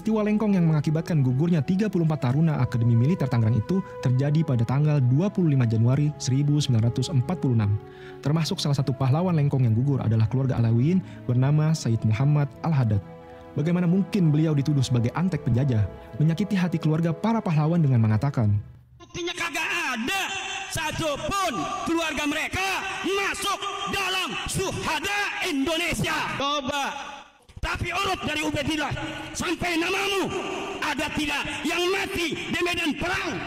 Peristiwa lengkong yang mengakibatkan gugurnya 34 taruna Akademi Militer Tangerang itu terjadi pada tanggal 25 Januari 1946. Termasuk salah satu pahlawan lengkong yang gugur adalah keluarga Alawiyin bernama Said Muhammad Al-Haddad. Bagaimana mungkin beliau dituduh sebagai antek penjajah, menyakiti hati keluarga para pahlawan dengan mengatakan, buktinya kagak ada satupun keluarga mereka masuk dalam syuhada Indonesia. Coba. Tapi urut dari Ubaidillah sampai namamu ada tidak yang mati di medan perang?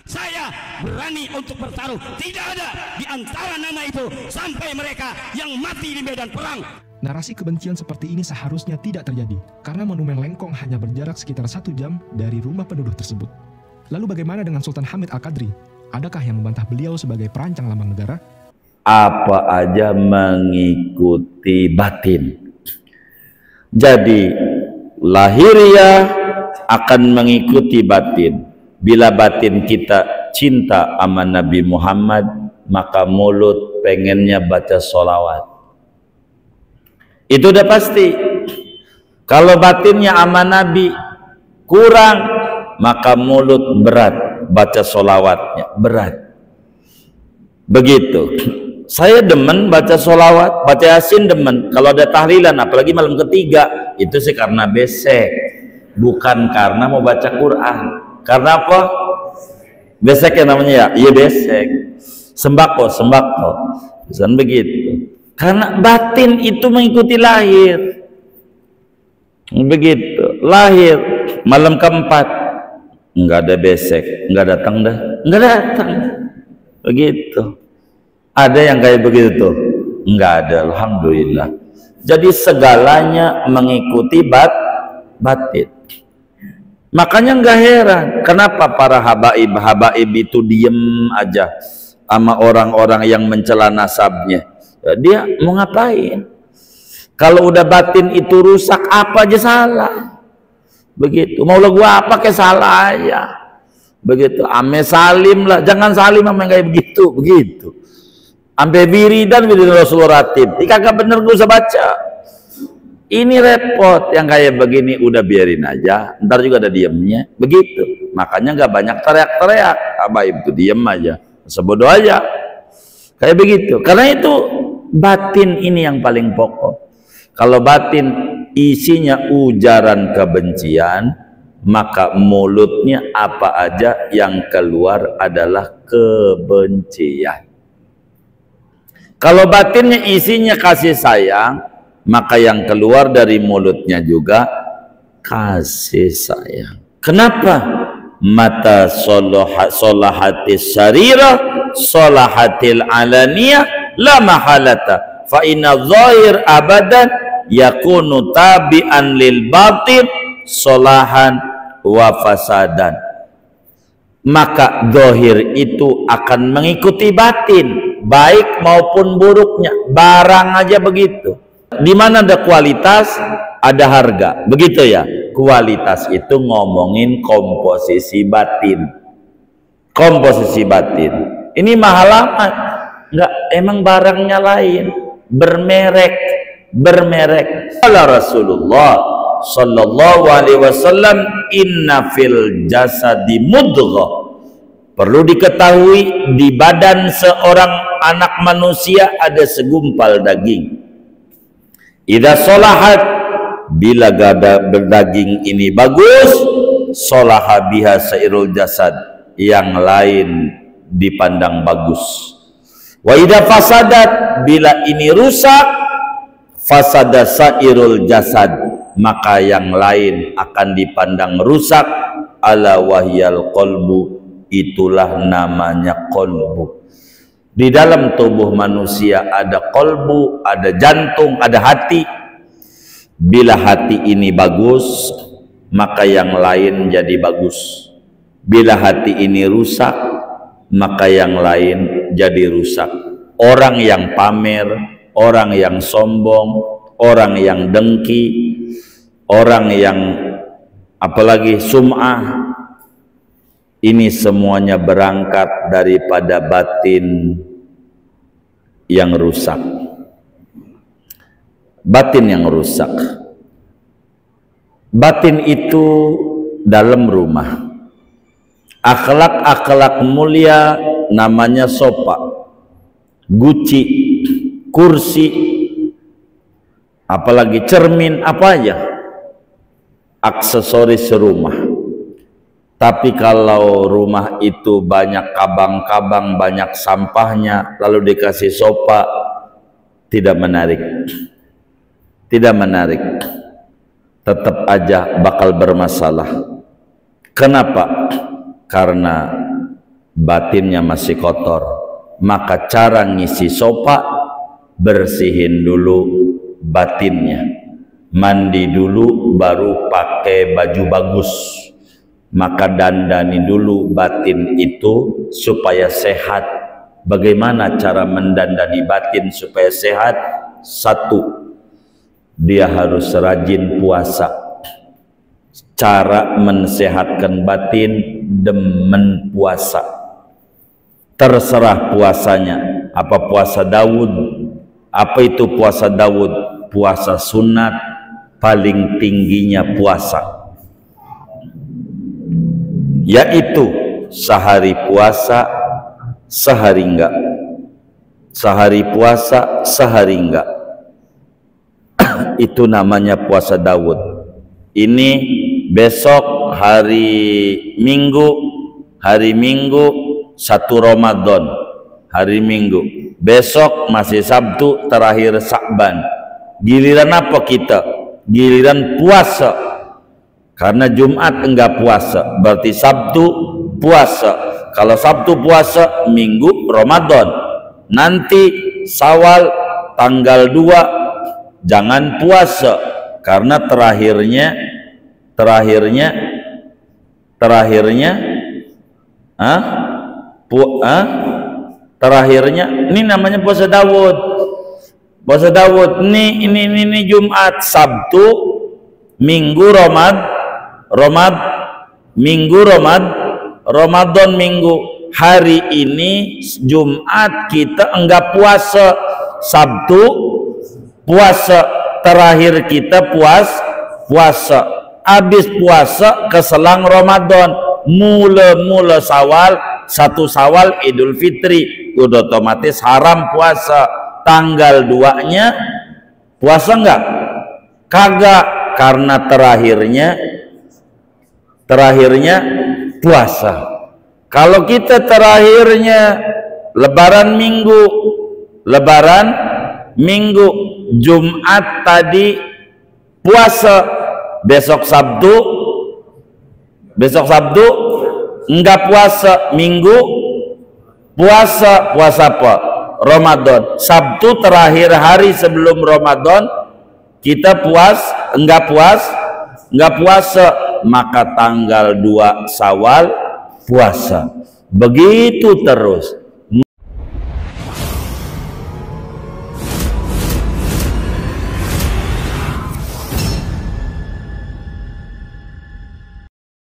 Saya berani untuk bertaruh tidak ada di antara nama itu sampai mereka yang mati di medan perang. Narasi kebencian seperti ini seharusnya tidak terjadi karena monumen lengkong hanya berjarak sekitar 1 jam dari rumah penduduk tersebut. Lalu bagaimana dengan Sultan Hamid Al-Qadri? Adakah yang membantah beliau sebagai perancang lambang negara? Apa aja mengikuti batin. Jadi lahiriah akan mengikuti batin. Bila batin kita cinta sama Nabi Muhammad, maka mulut pengennya baca sholawat. Itu udah pasti. Kalau batinnya sama Nabi kurang, maka mulut berat baca sholawatnya, berat. Begitu. Saya demen baca sholawat, baca yasin demen. Kalau ada tahlilan, apalagi malam ketiga, itu sih karena besek, bukan karena mau baca Quran. Karena apa? Besek ya namanya ya? Iya besek. Sembako, sembako. Bukan begitu. Karena batin itu mengikuti lahir. Begitu. Lahir malam keempat, nggak ada besek, nggak datang dah, nggak datang. Begitu. Ada yang kayak begitu tuh? Enggak ada, alhamdulillah. Jadi segalanya mengikuti batin. Makanya enggak heran kenapa para habaib itu diem aja sama orang-orang yang mencela nasabnya. Dia mau ngapain? Kalau udah batin itu rusak, apa aja salah. Begitu. Mau gua apa kayak salah aja. Begitu. Ame salim lah, jangan salim sama yang kayak begitu, begitu. Sampai wiridan Rasulullah ratib, kagak bener gak usah baca. Ini repot yang kayak begini, udah biarin aja, ntar juga ada diemnya. Begitu, makanya gak banyak teriak-teriak, habaib itu diem aja, sebodoh aja, kayak begitu. Karena itu batin ini yang paling pokok. Kalau batin isinya ujaran kebencian, maka mulutnya apa aja yang keluar adalah kebencian. Kalau batinnya isinya kasih sayang, maka yang keluar dari mulutnya juga kasih sayang. Kenapa? Mata solahatis sarirah, solahatil alaniyah, la mahalata. Fa inna zahir abadan yakunu tabi'an lil batin, solahan wa fasadan. Maka zahir itu akan mengikuti batin, baik maupun buruknya. Barang aja begitu. Di mana ada kualitas, ada harga. Begitu ya. Kualitas itu ngomongin komposisi batin. Komposisi batin. Ini mahal amat. Enggak, emang barangnya lain. Bermerek. Kala Rasulullah sallallahu alaihi wasallam, inna fil jasadi mudghah. Perlu diketahui, di badan seorang anak manusia ada segumpal daging. Idza sholahat, bila daging ini bagus, sholaha biha sairul jasad, yang lain dipandang bagus. Wa idza fasadat, bila ini rusak, fasada sairul jasad, maka yang lain akan dipandang rusak. Ala wahyal qalbu, itulah namanya kolbu. Di dalam tubuh manusia ada kolbu, ada jantung, ada hati. Bila hati ini bagus, maka yang lain jadi bagus. Bila hati ini rusak, maka yang lain jadi rusak. Orang yang pamer, orang yang sombong, orang yang dengki, orang yang apalagi sum'ah, ini semuanya berangkat daripada batin yang rusak. Batin yang rusak. Batin itu dalam rumah. Akhlak-akhlak mulia namanya sofa, guci, kursi, apalagi cermin, apa aja aksesoris rumah. Tapi kalau rumah itu banyak kabang-kabang, banyak sampahnya, lalu dikasih sofa, tidak menarik. Tidak menarik. Tetap aja bakal bermasalah. Kenapa? Karena batinnya masih kotor. Maka cara ngisi sofa, bersihin dulu batinnya. Mandi dulu baru pakai baju bagus. Maka dandani dulu batin itu supaya sehat. Bagaimana cara mendandani batin supaya sehat? Satu, dia harus rajin puasa. Cara mensehatkan batin, demen puasa. Terserah puasanya. Apa puasa Daud? Apa itu puasa Daud? Puasa sunat, paling tingginya puasa, yaitu sehari puasa, sehari enggak. Sehari puasa, sehari enggak. Itu namanya puasa Daud. Ini besok hari Minggu 1 Ramadan, hari Minggu. Besok masih Sabtu, terakhir Sa'ban. Giliran apa kita? Giliran puasa. Karena Jumat enggak puasa, berarti Sabtu puasa. Kalau Sabtu puasa, Minggu Ramadan. Nanti Syawal tanggal 2 jangan puasa, karena terakhirnya ini namanya puasa Daud. Puasa Daud ini Jumat, Sabtu, Minggu Ramadan Minggu. Hari ini Jumat kita enggak puasa, Sabtu puasa, terakhir kita puasa. Habis puasa keselang Ramadan, mula Syawal, 1 Syawal Idul Fitri, udah otomatis haram puasa. Tanggal 2-nya puasa enggak? Kagak, karena terakhirnya puasa. Kalau kita terakhirnya lebaran minggu, Jumat tadi puasa, besok Sabtu enggak puasa, Minggu puasa apa? Ramadan. Sabtu terakhir hari sebelum Ramadan kita enggak puasa, maka tanggal 2 Syawal puasa. Begitu terus.